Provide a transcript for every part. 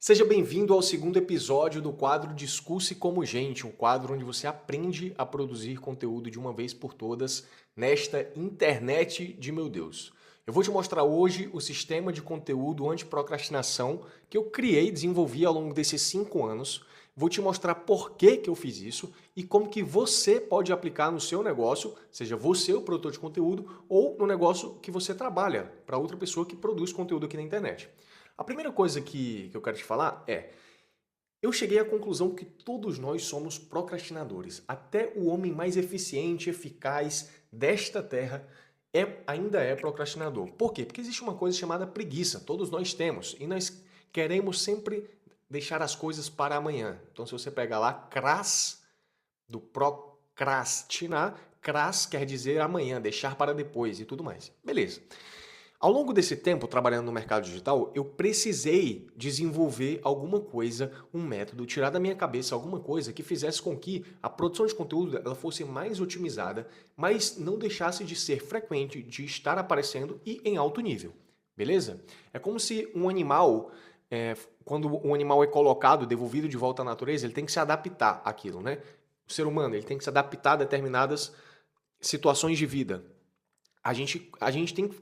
Seja bem-vindo ao segundo episódio do quadro Discurse como Gente, um quadro onde você aprende a produzir conteúdo de uma vez por todas nesta internet de meu Deus. Eu vou te mostrar hoje o sistema de conteúdo anti-procrastinação que eu criei e desenvolvi ao longo desses 5 anos. Vou te mostrar por que eu fiz isso e como que você pode aplicar no seu negócio, seja você o produtor de conteúdo ou no negócio que você trabalha para outra pessoa que produz conteúdo aqui na internet. A primeira coisa que eu quero te falar é, eu cheguei à conclusão que todos nós somos procrastinadores. Até o homem mais eficiente, eficaz desta terra ainda é procrastinador. Por quê? Porque existe uma coisa chamada preguiça. Todos nós temos. E nós queremos sempre deixar as coisas para amanhã. Então, se você pegar lá, cras, do procrastinar, cras quer dizer amanhã, deixar para depois e tudo mais. Beleza. Ao longo desse tempo, trabalhando no mercado digital, eu precisei desenvolver alguma coisa, um método, tirar da minha cabeça alguma coisa que fizesse com que a produção de conteúdo ela fosse mais otimizada, mas não deixasse de ser frequente, de estar aparecendo e em alto nível. Beleza? É como se um animal, quando um animal é colocado, devolvido de volta à natureza, ele tem que se adaptar àquilo, né? O ser humano, ele tem que se adaptar a determinadas situações de vida. A gente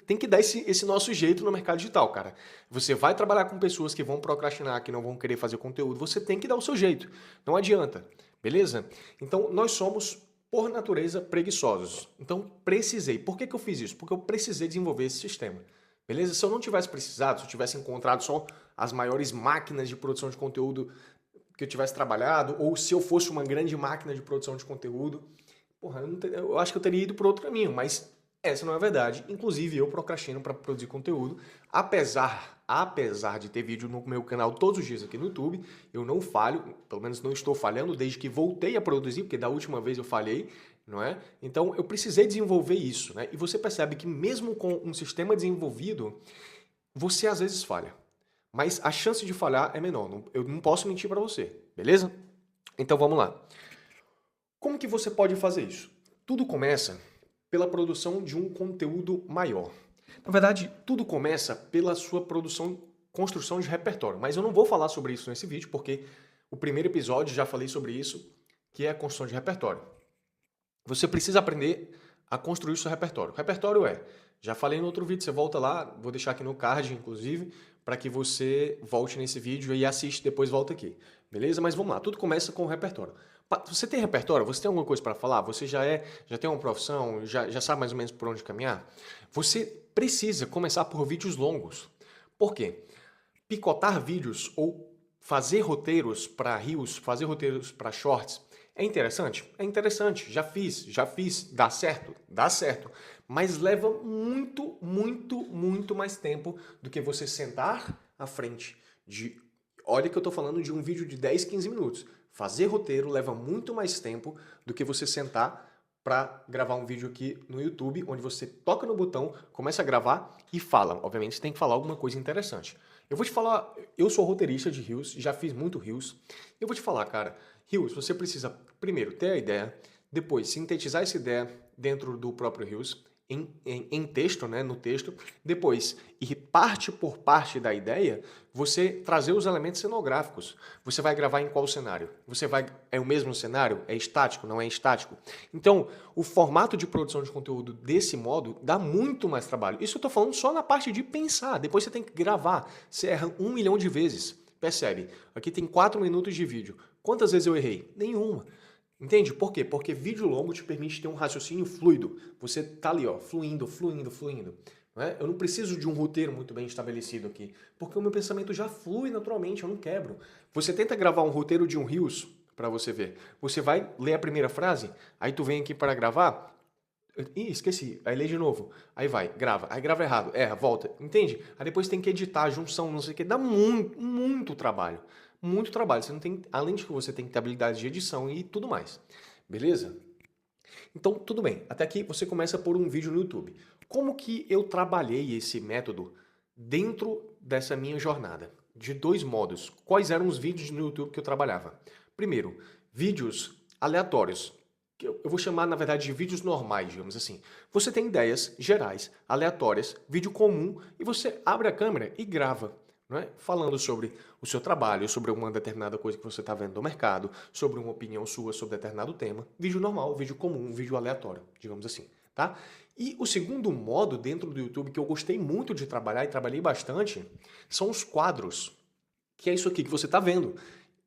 tem que dar esse nosso jeito no mercado digital, cara. Você vai trabalhar com pessoas que vão procrastinar, que não vão querer fazer conteúdo, você tem que dar o seu jeito. Não adianta, beleza? Então, nós somos, por natureza, preguiçosos. Então, precisei. Por que eu fiz isso? Porque eu precisei desenvolver esse sistema. Beleza? Se eu não tivesse precisado, se eu tivesse encontrado só as maiores máquinas de produção de conteúdo que eu tivesse trabalhado, ou se eu fosse uma grande máquina de produção de conteúdo, porra, eu acho que eu teria ido por outro caminho, mas essa não é a verdade. Inclusive, eu procrastino para produzir conteúdo, apesar de ter vídeo no meu canal todos os dias aqui no YouTube, eu não falho, pelo menos não estou falhando desde que voltei a produzir, porque da última vez eu falhei, não é? Então, eu precisei desenvolver isso, né? E você percebe que mesmo com um sistema desenvolvido, você às vezes falha. Mas a chance de falhar é menor. Eu não posso mentir para você, beleza? Então vamos lá. Como que você pode fazer isso? Tudo começa pela produção de um conteúdo maior. Na verdade, tudo começa pela sua produção, construção de repertório. Mas eu não vou falar sobre isso nesse vídeo, porque o primeiro episódio já falei sobre isso, que é a construção de repertório. Você precisa aprender a construir o seu repertório. O repertório já falei no outro vídeo, você volta lá, vou deixar aqui no card, inclusive, para que você volte nesse vídeo e assiste, depois volta aqui. Beleza? Mas vamos lá, tudo começa com o repertório. Você tem repertório? Você tem alguma coisa para falar? Você já tem uma profissão? Já sabe mais ou menos por onde caminhar? Você precisa começar por vídeos longos. Por quê? Picotar vídeos ou fazer roteiros para reels, fazer roteiros para shorts, é interessante? É interessante, já fiz, dá certo? Dá certo. Mas leva muito mais tempo do que você sentar à frente de... Olha que eu tô falando de um vídeo de 10, 15 minutos. Fazer roteiro leva muito mais tempo do que você sentar para gravar um vídeo aqui no YouTube, onde você toca no botão, começa a gravar e fala. Obviamente, você tem que falar alguma coisa interessante. Eu vou te falar, eu sou roteirista de Reels, já fiz muito Reels. Eu vou te falar, cara, Reels, você precisa primeiro ter a ideia, depois sintetizar essa ideia dentro do próprio Reels, em texto, né, no texto, depois ir parte por parte da ideia, você trazer os elementos cenográficos. Você vai gravar em qual cenário? É o mesmo cenário? É estático? Não é estático? Então, o formato de produção de conteúdo desse modo dá muito mais trabalho. Isso eu estou falando só na parte de pensar. Depois você tem que gravar. Você erra 1 milhão de vezes. Percebe? Aqui tem 4 minutos de vídeo. Quantas vezes eu errei? Nenhuma. Entende? Por quê? Porque vídeo longo te permite ter um raciocínio fluido. Você tá ali, ó, fluindo. Não é? Eu não preciso de um roteiro muito bem estabelecido aqui, porque o meu pensamento já flui naturalmente, eu não quebro. Você tenta gravar um roteiro de um Reels para você ver. Você vai ler a primeira frase, aí tu vem aqui para gravar, ih, esqueci, aí lê de novo, aí vai, grava, aí grava errado, erra, volta, entende? Aí depois tem que editar, junção, não sei o que, dá muito trabalho. Muito trabalho. Você não tem, além de que você tem que ter habilidade de edição e tudo mais. Beleza? Então, tudo bem. Até aqui você começa por um vídeo no YouTube. Como que eu trabalhei esse método dentro dessa minha jornada? De dois modos. Quais eram os vídeos no YouTube que eu trabalhava? Primeiro, vídeos aleatórios. Que eu vou chamar, na verdade, de vídeos normais, digamos assim. Você tem ideias gerais, aleatórias, vídeo comum, e você abre a câmera e grava. não é? Falando sobre o seu trabalho, sobre uma determinada coisa que você está vendo no mercado, sobre uma opinião sua sobre determinado tema. Vídeo normal, vídeo comum, vídeo aleatório, digamos assim, tá? E o segundo modo dentro do YouTube que eu gostei muito de trabalhar e trabalhei bastante são os quadros, que é isso aqui que você está vendo.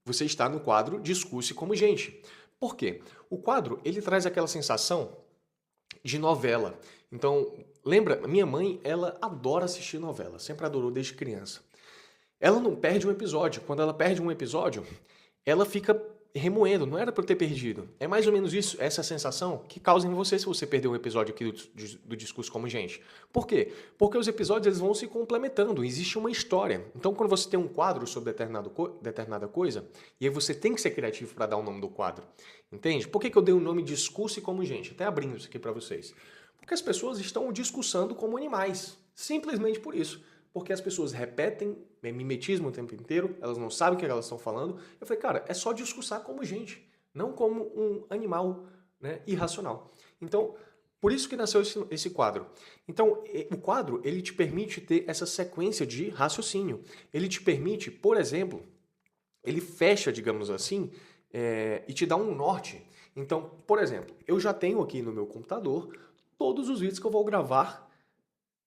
Você está no quadro Discurse como Gente. Por quê? O quadro, ele traz aquela sensação de novela. Então, lembra, minha mãe, ela adora assistir novela, sempre adorou desde criança. Ela não perde um episódio. Quando ela perde um episódio, ela fica remoendo. Não era para eu ter perdido. É mais ou menos isso, essa sensação que causa em você se você perder um episódio aqui do Discurso como Gente. Por quê? Porque os episódios eles vão se complementando. Existe uma história. Então, quando você tem um quadro sobre determinada coisa, e aí você tem que ser criativo para dar o nome do quadro. Entende? Por que eu dei o nome Discurso como Gente? Até abrindo isso aqui para vocês. Porque as pessoas estão discursando como animais. Simplesmente por isso. Porque as pessoas repetem mimetismo o tempo inteiro, elas não sabem o que elas estão falando. Eu falei, cara, é só discursar como gente, não como um animal, né, irracional. Então, por isso que nasceu esse quadro. Então, o quadro, ele te permite ter essa sequência de raciocínio. Ele te permite, por exemplo, ele fecha, digamos assim, e te dá um norte. Então, por exemplo, eu já tenho aqui no meu computador todos os vídeos que eu vou gravar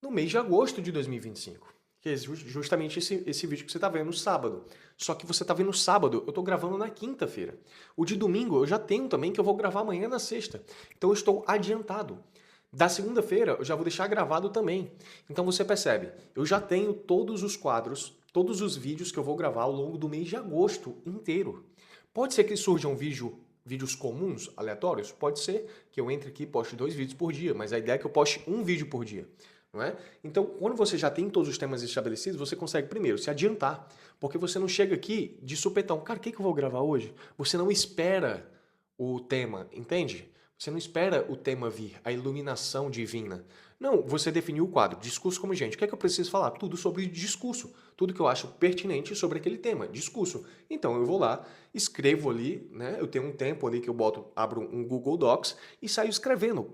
no mês de agosto de 2025. Que é justamente esse vídeo que você está vendo no sábado. Só que você está vendo no sábado, eu estou gravando na quinta-feira. O de domingo eu já tenho também, que eu vou gravar amanhã na sexta. Então eu estou adiantado. Da segunda-feira eu já vou deixar gravado também. Então você percebe, eu já tenho todos os quadros, todos os vídeos que eu vou gravar ao longo do mês de agosto inteiro. Pode ser que surjam vídeos comuns, aleatórios? Pode ser que eu entre aqui e poste 2 vídeos por dia, mas a ideia é que eu poste um vídeo por dia. Não é? Então, quando você já tem todos os temas estabelecidos, você consegue, primeiro, se adiantar. Porque você não chega aqui de supetão. Cara, o que eu vou gravar hoje? Você não espera o tema, entende? Você não espera o tema vir, a iluminação divina. Não, você definiu o quadro, discurso como gente. O que é que eu preciso falar? Tudo sobre discurso. Tudo que eu acho pertinente sobre aquele tema, discurso. Então eu vou lá, escrevo ali, né? Eu tenho um tempo ali que eu abro um Google Docs e saio escrevendo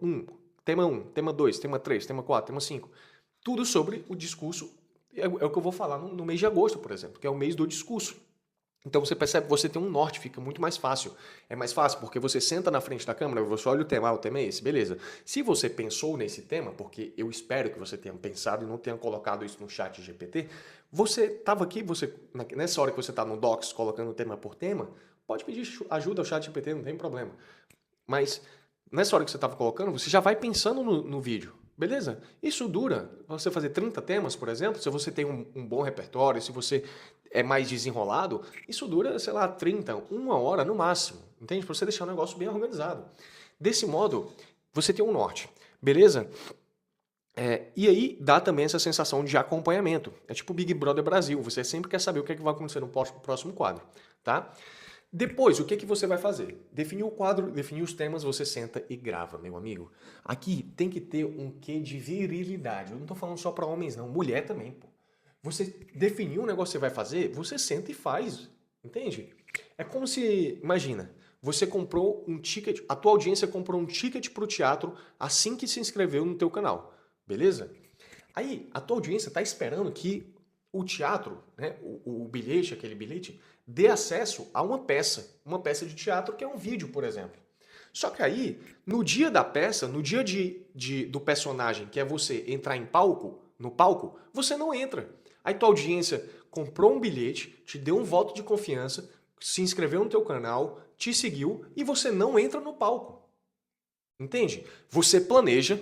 tema 1, tema 2, tema 3, tema 4, tema 5. Tudo sobre o discurso. É o que eu vou falar no mês de agosto, por exemplo, que é o mês do discurso. Então você percebe que você tem um norte, fica muito mais fácil. É mais fácil porque você senta na frente da câmera, você olha o tema, o tema é esse, beleza. Se você pensou nesse tema, porque eu espero que você tenha pensado e não tenha colocado isso no chat GPT, você estava aqui, nessa hora que você está no Docs colocando tema por tema, pode pedir ajuda ao chat GPT, não tem problema. Mas nessa hora que você estava colocando, você já vai pensando no vídeo. Beleza? Isso dura. Você fazer 30 temas, por exemplo, se você tem um bom repertório, se você é mais desenrolado, isso dura, sei lá, 30, 1 hora no máximo. Entende? Para você deixar o negócio bem organizado. Desse modo, você tem um norte. Beleza? E aí dá também essa sensação de acompanhamento. É tipo Big Brother Brasil. Você sempre quer saber o que, é que vai acontecer no próximo quadro. Tá? Depois, o que, que você vai fazer? Definir o quadro, definir os temas, você senta e grava, meu amigo. Aqui tem que ter um quê de virilidade. Eu não tô falando só para homens, não. Mulher também, pô. Você definiu um negócio que você vai fazer, você senta e faz. Entende? É como se, imagina, você comprou um ticket, a tua audiência comprou um ticket pro teatro assim que se inscreveu no teu canal. Beleza? Aí, a tua audiência está esperando que o teatro, né, o bilhete, aquele bilhete, dê acesso a uma peça de teatro que é um vídeo, por exemplo. Só que aí, no dia da peça, no dia do personagem, que é você entrar no palco, você não entra. Aí tua audiência comprou um bilhete, te deu um voto de confiança, se inscreveu no teu canal, te seguiu e você não entra no palco. Entende? Você planeja,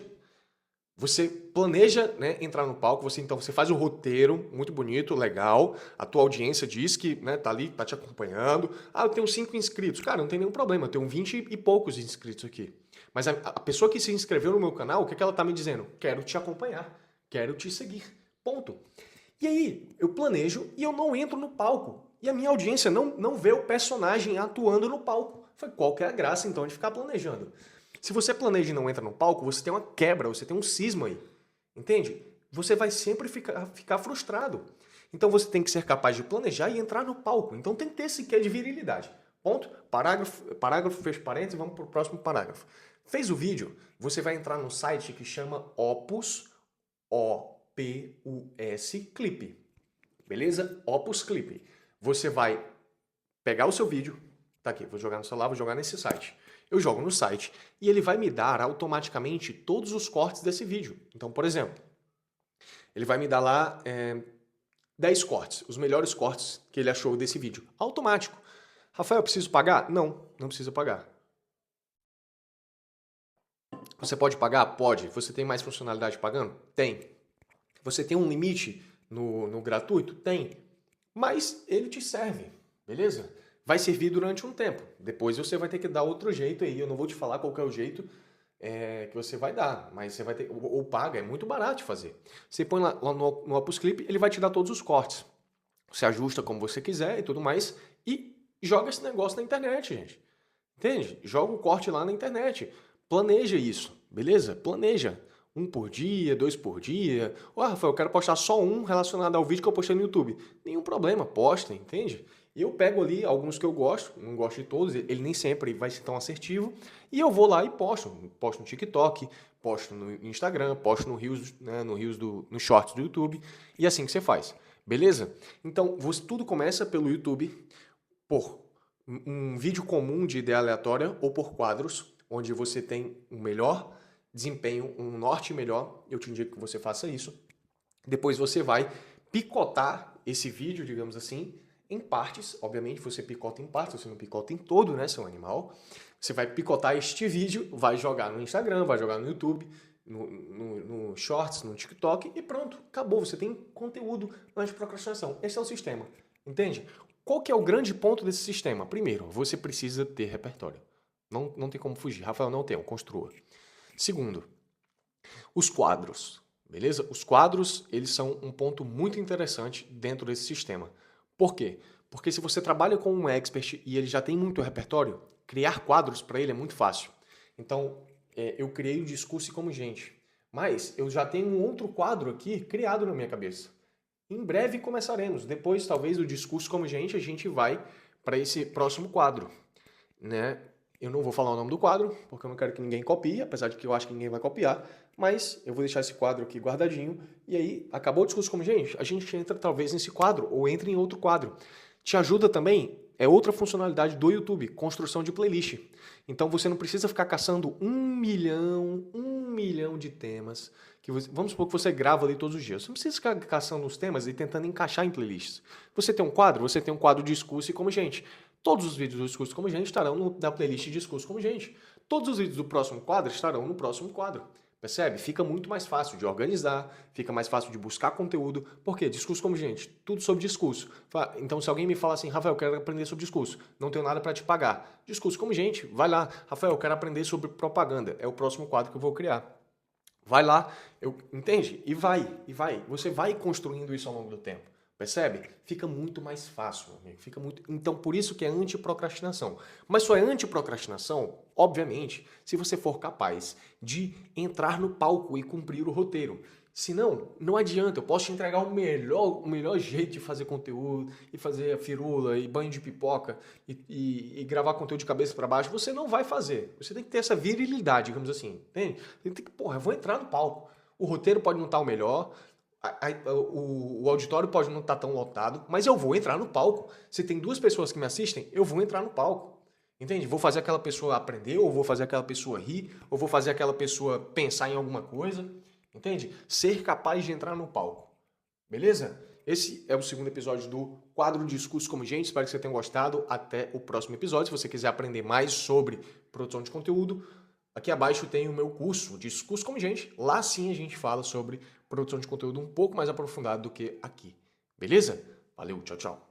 né, entrar no palco, você faz o roteiro muito bonito, legal, a tua audiência diz que, né, tá ali, tá te acompanhando. Ah, eu tenho 5 inscritos. Cara, não tem nenhum problema, eu tenho 20 e poucos inscritos aqui. Mas a pessoa que se inscreveu no meu canal, o que, é que ela tá me dizendo? Quero te acompanhar, quero te seguir. Ponto. E aí, eu planejo e eu não entro no palco. E a minha audiência não vê o personagem atuando no palco. Foi qual que é a graça, então, de ficar planejando? Se você planeja e não entra no palco, você tem uma quebra, você tem um cisma aí. Entende? Você vai sempre ficar frustrado. Então você tem que ser capaz de planejar e entrar no palco. Então tem que ter esse quê de virilidade. Ponto. Parágrafo, fecha parênteses, vamos para o próximo parágrafo. Fez o vídeo, você vai entrar num site que chama Opus, O-P-U-S, Clip. beleza? Opus Clip. Você vai pegar o seu vídeo, tá aqui, vou jogar no celular, vou jogar nesse site. Eu jogo no site e ele vai me dar automaticamente todos os cortes desse vídeo. Então, por exemplo, ele vai me dar lá 10 cortes, os melhores cortes que ele achou desse vídeo. Automático. Rafael, eu preciso pagar? Não, não precisa pagar. Você pode pagar? Pode. Você tem mais funcionalidade pagando? Tem. Você tem um limite no gratuito? Tem. Mas ele te serve, beleza? Vai servir durante um tempo. Depois você vai ter que dar outro jeito aí. Eu não vou te falar qual que é o jeito que você vai dar, mas você vai ter. Ou paga, é muito barato de fazer. Você põe lá no Opus Clip, ele vai te dar todos os cortes. Você ajusta como você quiser e tudo mais. E joga esse negócio na internet, gente. Entende? Joga o corte lá na internet. Planeja isso, beleza? Planeja. Um por dia, 2 por dia. Ó, Rafael, eu quero postar só um relacionado ao vídeo que eu postei no YouTube. Nenhum problema, posta, entende? E eu pego ali alguns que eu gosto, não gosto de todos, ele nem sempre vai ser tão assertivo, e eu vou lá e posto. Posto no TikTok, posto no Instagram, posto no Reels, né, nos Shorts do YouTube, e assim que você faz, beleza? Então, tudo começa pelo YouTube, por um vídeo comum de ideia aleatória ou por quadros, onde você tem um melhor desempenho, um norte melhor. Eu te indico que você faça isso. Depois você vai picotar esse vídeo, digamos assim, em partes. Obviamente você picota em partes, você não picota em todo, né, seu animal. Você vai picotar este vídeo, vai jogar no Instagram, vai jogar no YouTube, no Shorts, no TikTok e pronto, acabou. Você tem conteúdo anti-procrastinação. Esse é o sistema, entende? Qual que é o grande ponto desse sistema? Primeiro, você precisa ter repertório. Não tem como fugir. Rafael, não tem, construa. Segundo, os quadros, beleza? Os quadros, eles são um ponto muito interessante dentro desse sistema. Por quê? Porque se você trabalha com um expert e ele já tem muito repertório, criar quadros para ele é muito fácil. Então, eu criei o Discurso Como Gente, mas eu já tenho um outro quadro aqui criado na minha cabeça. Em breve começaremos. Depois, talvez, do Discurso Como Gente, a gente vai para esse próximo quadro, né? Eu não vou falar o nome do quadro, porque eu não quero que ninguém copie, apesar de que eu acho que ninguém vai copiar, mas eu vou deixar esse quadro aqui guardadinho, e aí, acabou o Discurso Como Gente, a gente entra talvez nesse quadro, ou entra em outro quadro. Te ajuda também, é outra funcionalidade do YouTube, construção de playlist. Então você não precisa ficar caçando um milhão de temas, vamos supor que você grava ali todos os dias. Você não precisa ficar caçando os temas e tentando encaixar em playlists. Você tem um quadro Discurso Como Gente. Todos os vídeos do Discurso Como Gente estarão na playlist Discurso Como Gente. Todos os vídeos do próximo quadro estarão no próximo quadro. Percebe? Fica muito mais fácil de organizar, fica mais fácil de buscar conteúdo. Por quê? Discurso Como Gente, tudo sobre discurso. Então, se alguém me fala assim, Rafael, eu quero aprender sobre discurso, não tenho nada para te pagar. Discurso Como Gente, vai lá. Rafael, eu quero aprender sobre propaganda, é o próximo quadro que eu vou criar. Vai lá, entende? E vai. Você vai construindo isso ao longo do tempo. Percebe? Fica muito mais fácil, meu amigo. Então, por isso que é antiprocrastinação. Mas só é antiprocrastinação, obviamente, se você for capaz de entrar no palco e cumprir o roteiro. Senão, não adianta. Eu posso te entregar o melhor jeito de fazer conteúdo, e fazer a firula, e banho de pipoca, e gravar conteúdo de cabeça para baixo. Você não vai fazer. Você tem que ter essa virilidade, digamos assim. Entende? Você tem que, porra, eu vou entrar no palco. O roteiro pode não estar o melhor, o auditório pode não estar tão lotado, mas eu vou entrar no palco. Se tem 2 pessoas que me assistem, eu vou entrar no palco. Entende? Vou fazer aquela pessoa aprender, ou vou fazer aquela pessoa rir, ou vou fazer aquela pessoa pensar em alguma coisa. Entende? Ser capaz de entrar no palco. Beleza? Esse é o segundo episódio do quadro Discurso Como Gente. Espero que você tenha gostado. Até o próximo episódio. Se você quiser aprender mais sobre produção de conteúdo, aqui abaixo tem o meu curso Discurso Como Gente. Lá sim a gente fala sobre produção de conteúdo um pouco mais aprofundado do que aqui. Beleza? Valeu, tchau, tchau.